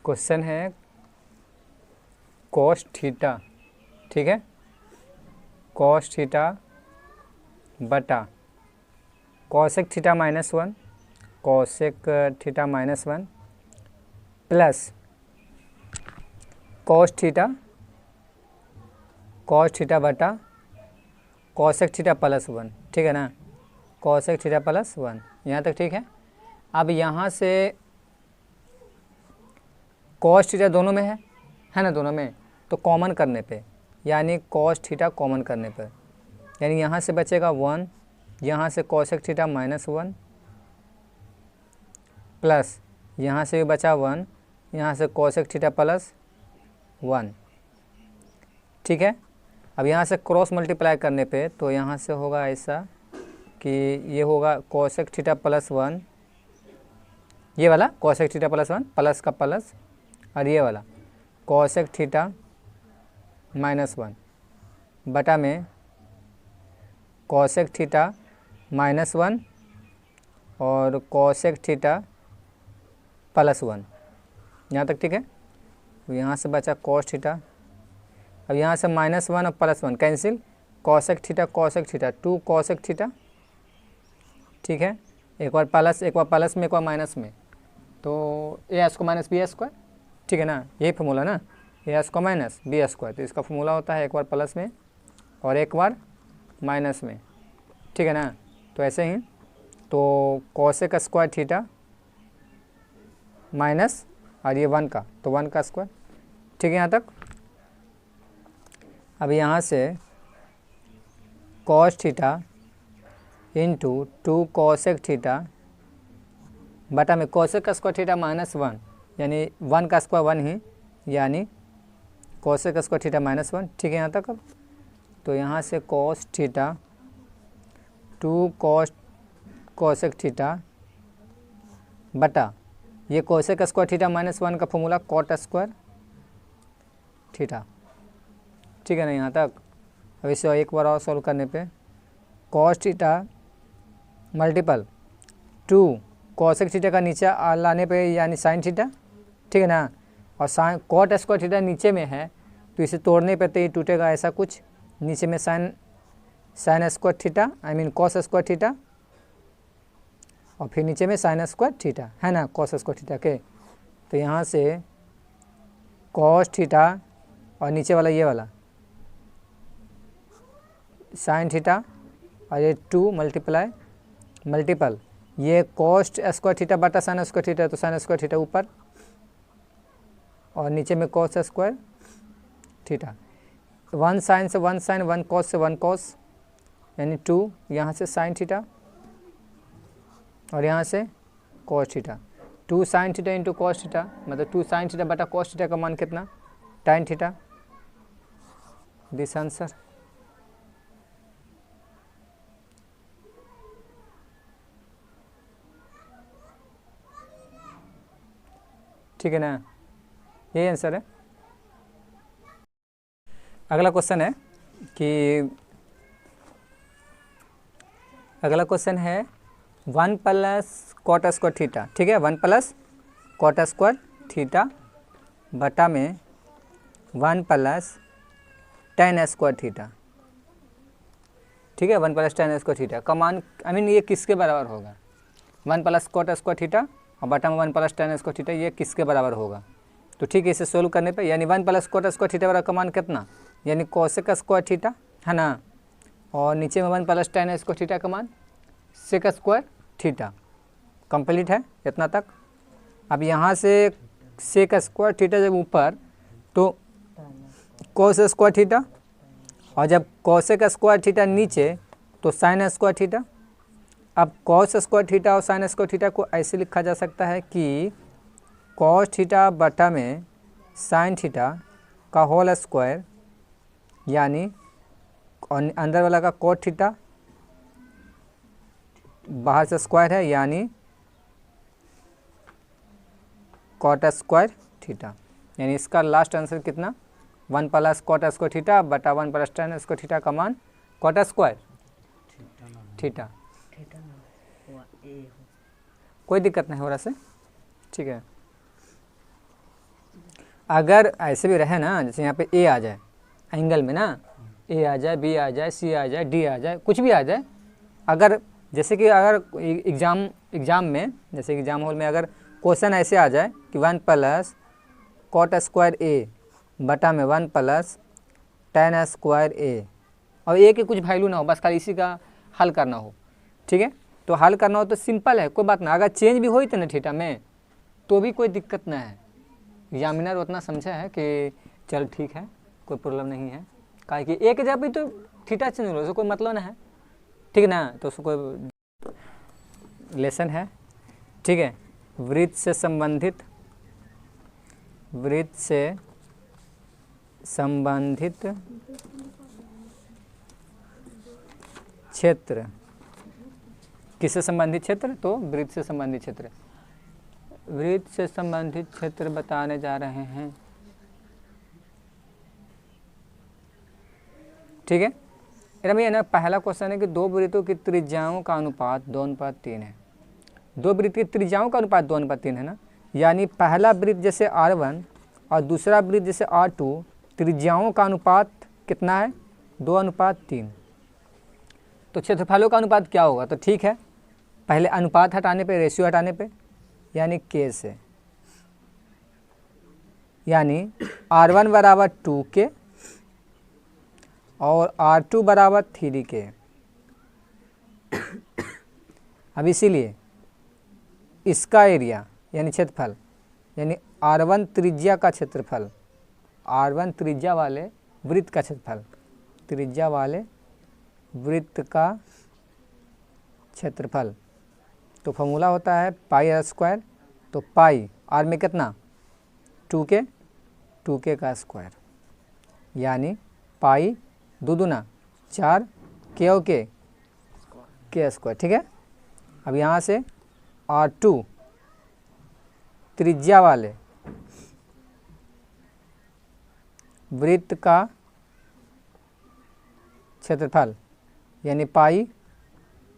Question है cos theta, ठीक है, कॉस थीटा बटा cosec theta -1, cosec theta -1 plus cos theta बटा कॉसेक थीटा +1, ठीक है ना, कॉसेक थीटा +1, यहाँ तक ठीक है। अब यहाँ से कॉस थीटा दोनों में है ना, दोनों में, तो कॉमन करने पे, यानी कॉस थीटा कॉमन करने पर, यानी यहाँ से बचेगा 1, यहाँ से कॉसेक थीटा -1 प्लस यहाँ से भी बचा 1, यहाँ से कॉसेक थीटा +1, ठीक है। अब यहाँ से क्रॉस मल्टीप्लाई करने पे तो यहाँ से होगा ऐसा कि ये होगा कॉसेक थीटा +1, ये वाला कॉसेक थीटा +1 प्लस का प्लस, और ये वाला कॉसेक थीटा -1 बटा में कॉसेक थीटा -1 और कॉसेक थीटा +1, यहाँ तक ठीक है। यहाँ से बचा कॉस थीटा, अब यहाँ से -1 और +1 cancel, cosec theta 2 cosec theta, ठीक है, एक बार प्लस में एक बार माइनस में, तो a² - b², ठीक है ना, यही फॉर्मूला ना, a² - b², तो इसका फॉर्मूला होता है एक बार प्लस में और एक बार माइनस में, ठीक है ना। तो ऐसे ही तो कॉसेक स्क्वायर थीटा माइनस और ये 1 का, तो 1 का स्क्वायर, ठीक है यहाँ तक। अब यहाँ से cos theta into 2 cosec theta बटा में कॉसेक का स्क्वायर थीटा -1, यानी 1 का स्क्वायर 1 ही, यानी कॉसेक का स्क्वायर थीटा -1, ठीक है यहाँ तक। अब तो यहाँ से कॉस थीटा 2 कॉसेक थीटा बटा ये कॉसेक स्क्वायर थीटा -1 का फॉर्मूला कॉट स्क्वायर थीटा, ठीक है ना यहाँ तक। अब इसे एक बार और सॉल्व करने पे cos theta multiple 2 cosec theta का नीचे लाने पे यानी साइन थीटा, ठीक है ना, और साइन कॉट स्क्वायर थीटा नीचे में है तो इसे तोड़ने पे तो ये टूटेगा ऐसा कुछ, नीचे में sine square theta cos square theta और फिर नीचे में साइन स्क्वायर थीटा, है ना, कॉस स्क्वायर थीटा के। तो यहाँ से कॉस थीटा और नीचे वाला ये वाला साइन थीटा और ये 2 मल्टीपल ये कॉस स्क्वायर थीटा बटा साइन स्क्वायर थीटा, तो साइन स्क्वायर थीटा ऊपर और नीचे में कॉस स्क्वायर थीटा, 1 साइन से 1 साइन, 1 कॉस से 1 कॉस, यानी 2 यहाँ से साइन थीटा और यहाँ से cos theta, 2 sine theta into cos theta, मतलब 2 साइन थीटा बटा कॉस थीटा का मान कितना, tan थीटा, दिस आंसर। ठीक है ना, यही आंसर है। अगला क्वेश्चन है कि अगला क्वेश्चन है 1 प्लस कॉट स्क्वायर थीटा, ठीक है, 1 प्लस कॉट स्क्वायर थीटा बटा में 1 प्लस tan स्क्वायर थीटा, ठीक है, 1 प्लस tan स्क्वायर थीटा का मान ये किसके बराबर होगा, 1 प्लस कॉट स्क्वायर थीटा और बटा में 1 प्लस tan स्क्वायर थीटा, ये किसके बराबर होगा। तो ठीक है, इसे सोल्व करने पे यानी 1 प्लस कॉट स्क्वायर थीटा बराबर का मान कितना, यानी कॉसेक स्क्वायर थीटा, है ना, और नीचे में 1 प्लस tan स्क्वायर थीटा का मान सेक स्क्वायर थीटा, कंप्लीट है इतना तक। अब यहाँ से सेक स्क्वायर थीटा जब ऊपर तो कॉस स्क्वायर थीटा, और जब कॉसेक स्क्वायर थीटा नीचे तो साइन स्क्वायर थीटा। अब कॉस स्क्वायर थीटा और साइन स्क्वायर थीटा को ऐसे लिखा जा सकता है कि कॉस थीटा बटा में साइन थीटा का होल स्क्वायर, यानी अंदर वाला का कॉट थीटा, बाहर से स्क्वायर है यानी कॉट स्क्वायर थीटा, यानी इसका लास्ट आंसर कितना, 1 प्लस कॉट स्क्वायर थीटा बटा 1 प्लस tan स्क्वायर थीटा का मान कॉट स्क्वायर थीटा। कोई दिक्कत नहीं हो रहा से, ठीक है। अगर ऐसे भी रहे ना, जैसे यहाँ पे ए आ जाए एंगल में ना, ए आ जाए, बी आ जाए, सी आ जाए, डी आ जाए, कुछ भी आ जाए, अगर जैसे कि अगर एग्ज़ाम में, जैसे एग्ज़ाम हॉल में अगर क्वेश्चन ऐसे आ जाए कि 1 प्लस कॉट स्क्वायर ए बटा में 1 प्लस tan स्क्वायर ए, और ए की कुछ वैल्यू ना हो, बस खाली इसी का हल करना हो, ठीक है। तो हल करना हो तो सिंपल है, कोई बात ना। अगर चेंज भी हो तो ना थीटा में, तो भी कोई दिक्कत ना है। एग्जामिनर उतना समझा है कि चल ठीक है, कोई प्रॉब्लम नहीं है, काहे कि एक जब भी तो थीटा चेंज हो, उसको कोई मतलब ना है, ठीक ना। तो उसको कोई लेसन है, ठीक है। वृत्त से संबंधित क्षेत्र, किससे संबंधित क्षेत्र, तो वृत्त से संबंधित क्षेत्र, वृत्त से संबंधित क्षेत्र बताने जा रहे हैं, ठीक है। भैया ना पहला क्वेश्चन है कि दो वृत्तों की त्रिज्याओं का अनुपात 2:3 है। दो वृत्त की त्रिज्याओं का अनुपात 2:3 है ना, यानी पहला वृत्त जैसे R1 और दूसरा वृत्त जैसे R2, त्रिज्याओं का अनुपात कितना है, 2:3। तो क्षेत्रफलों का अनुपात क्या होगा, तो ठीक है, पहले अनुपात हटाने पे, रेशियो हटाने पे, यानी K से, यानी R1 बराबर 2K और R2 बराबर 3K। अब इसीलिए इसका एरिया यानी क्षेत्रफल, यानी R1 त्रिज्या का क्षेत्रफल, R1 त्रिज्या वाले वृत्त का क्षेत्रफल, त्रिज्या वाले वृत्त का क्षेत्रफल, तो फॉर्मूला होता है पाई आर स्क्वायर। तो पाई आर में कितना, 2K का स्क्वायर, यानी पाई 2 दूना 4, के और के स्क्वायर, ठीक है। अब यहाँ से R2 त्रिज्या वाले वृत्त का क्षेत्रफल, यानी पाई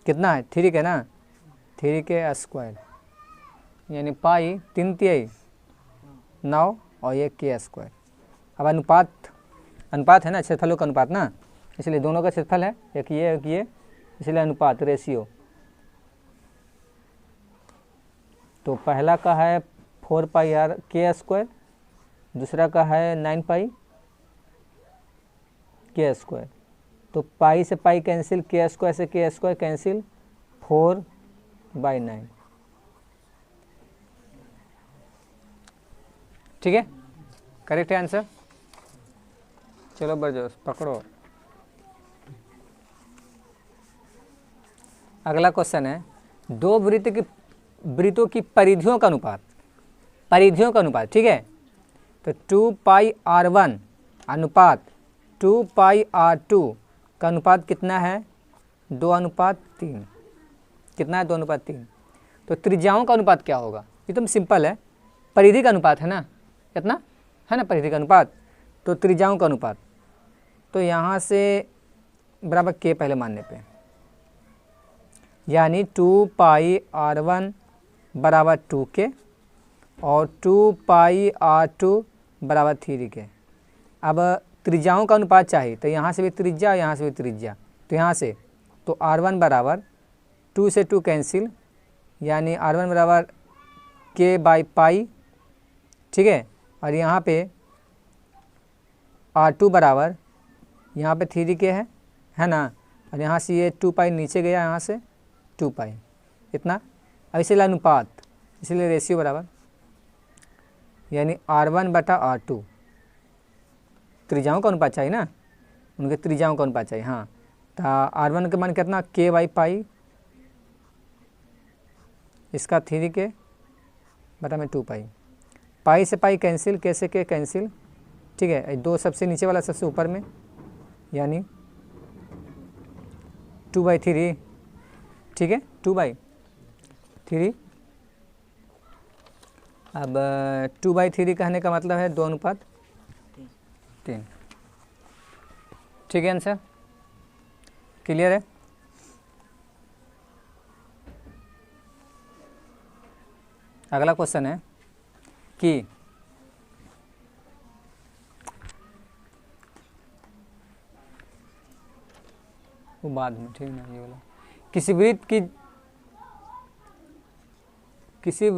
कितना है, 3K ना, 3K स्क्वायर, यानी पाई 3×3 9 और ये K स्क्वायर। अब अनुपात है ना, क्षेत्रफलों का अनुपात ना, इसलिए दोनों का क्षेत्रफल है, एक ये, इसलिए अनुपात, रेशियो। तो पहला का है 4πr K², दूसरा का है 9π K²। तो पाई से पाई कैंसिल, K² से K² कैंसिल, 4/9, ठीक है, करेक्ट है आंसर। चलो बरजोस पकड़ो। अगला क्वेश्चन है, दो वृत्तों की परिधियों का अनुपात, ठीक है। तो 2πr1 अनुपात 2πr2 का अनुपात कितना है, 2:3। कितना है, 2:3। तो त्रिज्याओं का अनुपात क्या होगा, एकदम सिंपल है, परिधि का अनुपात है ना, कितना है ना, परिधि का अनुपात, तो त्रिज्याओं का अनुपात। तो यहाँ से बराबर K पहले मानने पे, यानी 2πr1 बराबर 2K और 2πr2 बराबर 3K। अब त्रिज्याओं का अनुपात चाहिए, तो यहाँ से भी त्रिज्या, यहाँ से भी त्रिज्या, तो यहाँ से तो R1 बराबर 2 से 2 कैंसिल, यानी R1 बराबर K/पाई, ठीक है। और यहाँ पे R2 बराबर, यहाँ पे 3K है ना, और यहाँ से ये 2π नीचे गया, यहाँ से 2π, इतना। अब इसलिए अनुपात, इसलिए रेशियो बराबर, यानी R1 बटा R2, त्रिज्याओं का अनुपात चाहिए ना, उनके त्रिज्याओं का अनुपात चाहिए, हाँ। तो R1 का मान कितना, K/पाई, इसका 3K बटा में 2π, पाई से पाई कैंसिल, K से K कैंसिल, ठीक है। 2 सबसे नीचे वाला सबसे ऊपर में, यानी 2/3, ठीक है, 2/3। अब 2/3 कहने का मतलब है 2:3, ठीक है। आंसर क्लियर है। अगला क्वेश्चन है कि वो बाद में, ठीक ना, ये वाला। किसी वृत्त की किसी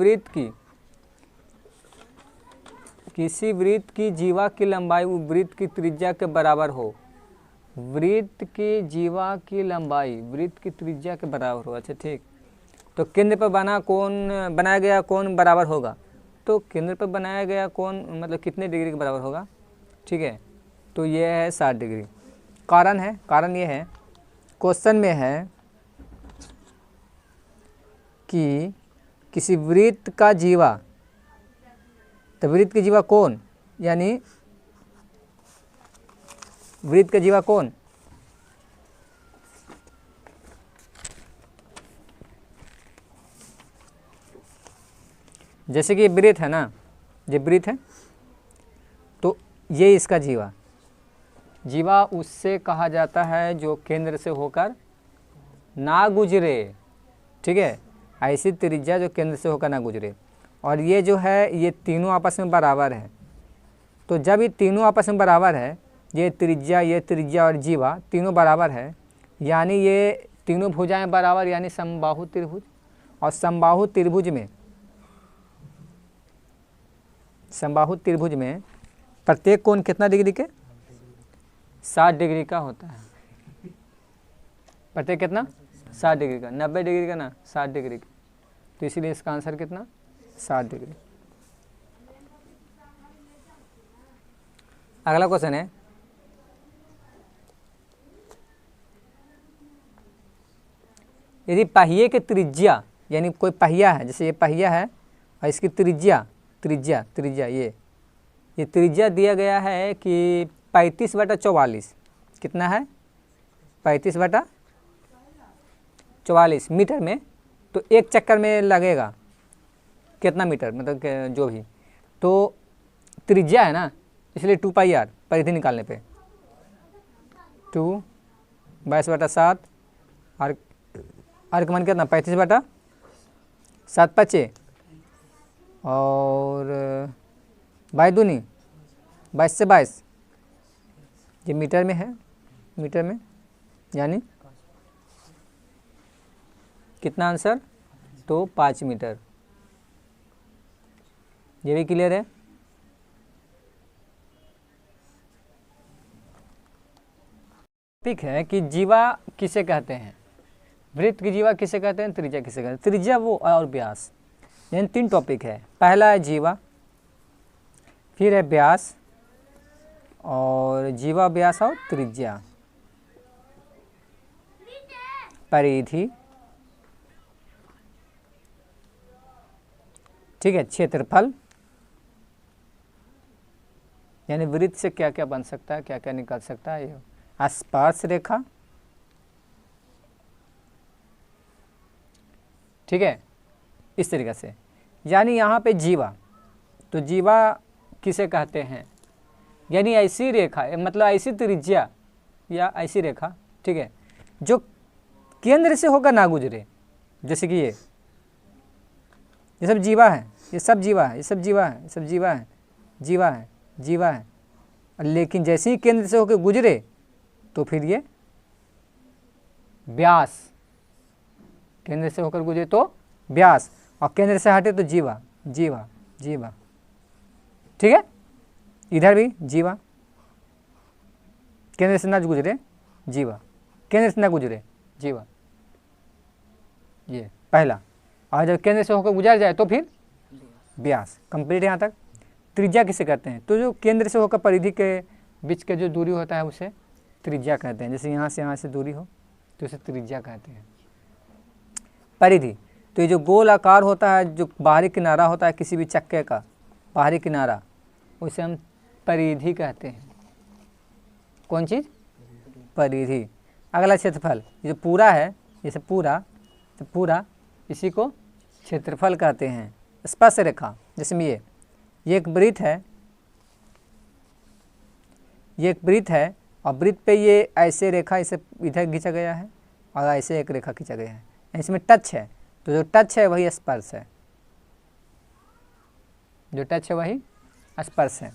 वृत्त की जीवा की लंबाई वृत्त की त्रिज्या के बराबर हो। वृत्त की जीवा की लंबाई वृत्त की त्रिज्या के बराबर हो। अच्छा ठीक, तो केंद्र पर बनाया गया कोण बराबर होगा। तो केंद्र पर बनाया गया कोण मतलब कितने डिग्री के बराबर होगा, ठीक है, तो ये है 60 डिग्री। कारण ये है, क्वेश्चन में है कि किसी वृत्त का जीवा, तो वृत्त की जीवा कोण यानी वृत्त का जीवा कोण जैसे कि ये वृत्त है ना, ये वृत्त है, तो ये इसका जीवा उससे कहा जाता है जो केंद्र से होकर ना गुजरे, ठीक है, ऐसी त्रिज्या जो केंद्र से होकर ना गुजरे। और ये जो है ये तीनों आपस में बराबर है। तो जब ये तीनों आपस में बराबर है, ये त्रिज्या और जीवा तीनों बराबर है, यानी ये तीनों भुजाएं बराबर, यानी समबाहु त्रिभुज। और समबाहु त्रिभुज में प्रत्येक कोण कितना डिग्री के, 60 डिग्री का होता है। प्रत्येक कितना, 60 डिग्री का, 90 डिग्री का ना, 60 डिग्री का। तो इसीलिए इसका आंसर कितना, 60 डिग्री। अगला क्वेश्चन है, यदि पहिए की त्रिज्या, यानी कोई पहिया है, जैसे ये पहिया है और इसकी त्रिज्या ये त्रिज्या दिया गया है कि 35/44, कितना है, 35/44 मीटर में। तो एक चक्कर में लगेगा कितना मीटर, मतलब जो भी, तो त्रिज्या है ना, इसलिए 2πr परिधि निकालने पे 2 22/7 और का मान कितना, 35/7 और 22 दूनी 22 से 22, ये मीटर में है, मीटर में, यानी कितना आंसर, तो 5 मीटर। ये भी क्लियर है। टॉपिक है कि जीवा किसे कहते हैं, वृत्त की जीवा किसे कहते हैं, त्रिज्या किसे कहते हैं। त्रिज्या वो और व्यास, यानी 3 टॉपिक है। पहला है जीवा, फिर है व्यास, और जीवा, व्यास और त्रिज्या, परिधि, ठीक है, क्षेत्रफल, यानी वृत्त से क्या क्या बन सकता है, क्या क्या निकल सकता है, ये स्पर्श रेखा, ठीक है, इस तरीके से। यानी यहाँ पे जीवा, तो जीवा किसे कहते हैं, यानी ऐसी रेखा, मतलब ऐसी त्रिज्या या ऐसी रेखा, ठीक है, जो केंद्र से होकर ना गुजरे। जैसे कि ये सब जीवा है, ये सब जीवा है, ये सब जीवा है, ये सब जीवा है, जीवा है, लेकिन जैसे ही केंद्र से होकर गुजरे तो फिर ये व्यास, केंद्र से होकर गुजरे तो व्यास, और केंद्र से हटे तो जीवा, ठीक है। इधर भी जीवा, केंद्र से ना गुजरे जीवा, केंद्र से ना गुजरे जीवा, ये पहला। और जब केंद्र से होकर गुजर जाए तो फिर व्यास। कंप्लीट यहाँ तक। त्रिज्या किसे कहते हैं, तो जो केंद्र से होकर परिधि के बीच के जो दूरी होता है उसे त्रिज्या कहते हैं। जैसे यहाँ से दूरी हो तो उसे त्रिज्या कहते हैं। परिधि, तो ये जो गोल आकार होता है, जो बाहरी किनारा होता है किसी भी चक्के का बाहरी किनारा, उसे हम परिधि कहते हैं। कौन चीज़, परिधि। अगला क्षेत्रफल, ये जो पूरा है, जैसे पूरा, तो पूरा इसी को क्षेत्रफल कहते हैं। स्पर्श रेखा, जैसे में ये एक वृत्त है, ये एक वृत्त है, और वृत्त पे ये ऐसे रेखा इसे इधर खींचा गया है और ऐसे एक रेखा खींचा गया है, इसमें टच है, तो जो टच है वही स्पर्श है, जो टच है वही स्पर्श है,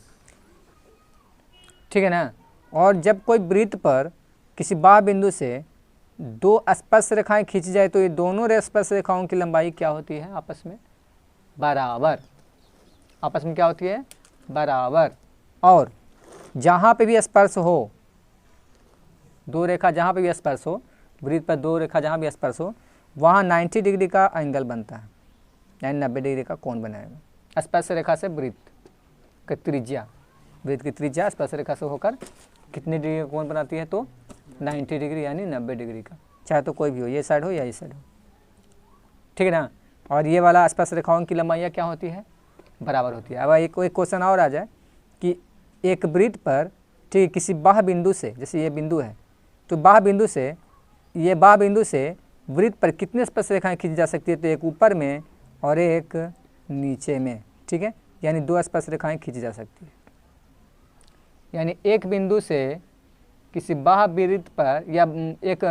ठीक है ना। और जब कोई वृत्त पर किसी बाह्य बिंदु से दो स्पर्श रेखाएं खींची जाए तो ये दोनों स्पर्श रेखाओं की लंबाई क्या होती है आपस में? बराबर। आपस में क्या होती है? बराबर। और जहाँ पे भी स्पर्श हो, दो रेखा जहाँ पे भी स्पर्श हो, वृत्त पर दो रेखा जहाँ भी स्पर्श हो, वहाँ 90 डिग्री का एंगल बनता है, यानी 90 डिग्री का कोण बनाएगा। स्पर्श रेखा से वृत्त की त्रिज्या, वृत्त की त्रिज्या स्पर्श रेखा से होकर कितनी डिग्री का कोण बनाती है? तो 90 डिग्री, यानी 90 डिग्री का, चाहे तो कोई भी हो, ये साइड हो या इस साइड हो, ठीक है ना। और ये वाला स्पर्श रेखाओं की लंबाइयाँ क्या होती है? बराबर होती है। अब एक क्वेश्चन और आ जाए कि एक वृत्त पर, ठीक, किसी बाह्य बिंदु से, जैसे ये बिंदु है, तो बाह्य बिंदु से, ये बाह्य बिंदु से वृत्त पर कितने स्पर्श रेखाएं खींची जा सकती है? तो एक ऊपर में और एक नीचे में, ठीक है, यानी दो स्पर्श रेखाएं खींची जा सकती है। यानी एक बिंदु से किसी बाह्य वृत्त पर या एक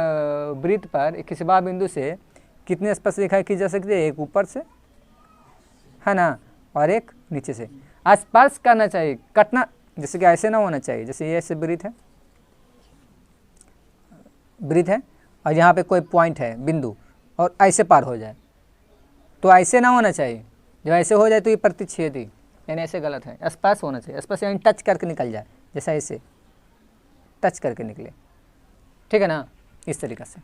वृत्त पर किसी बाह्य बिंदु से कितने स्पर्श रेखाएं खींची जा सकती है? एक ऊपर से, है ना, और एक नीचे से। स्पर्श करना चाहिए, कटना, जैसे कि ऐसे ना होना चाहिए, जैसे ये ऐसे वृत्त है, वृत्त है और यहाँ पे कोई पॉइंट है, बिंदु, और ऐसे पार हो जाए, तो ऐसे ना होना चाहिए। जब ऐसे हो जाए तो ये प्रतिच्छेदी, यानी ऐसे गलत है। स्पर्श होना चाहिए, स्पर्श यानी टच करके निकल जाए, जैसा ऐसे टच करके निकले, ठीक है ना, इस तरीक़े से।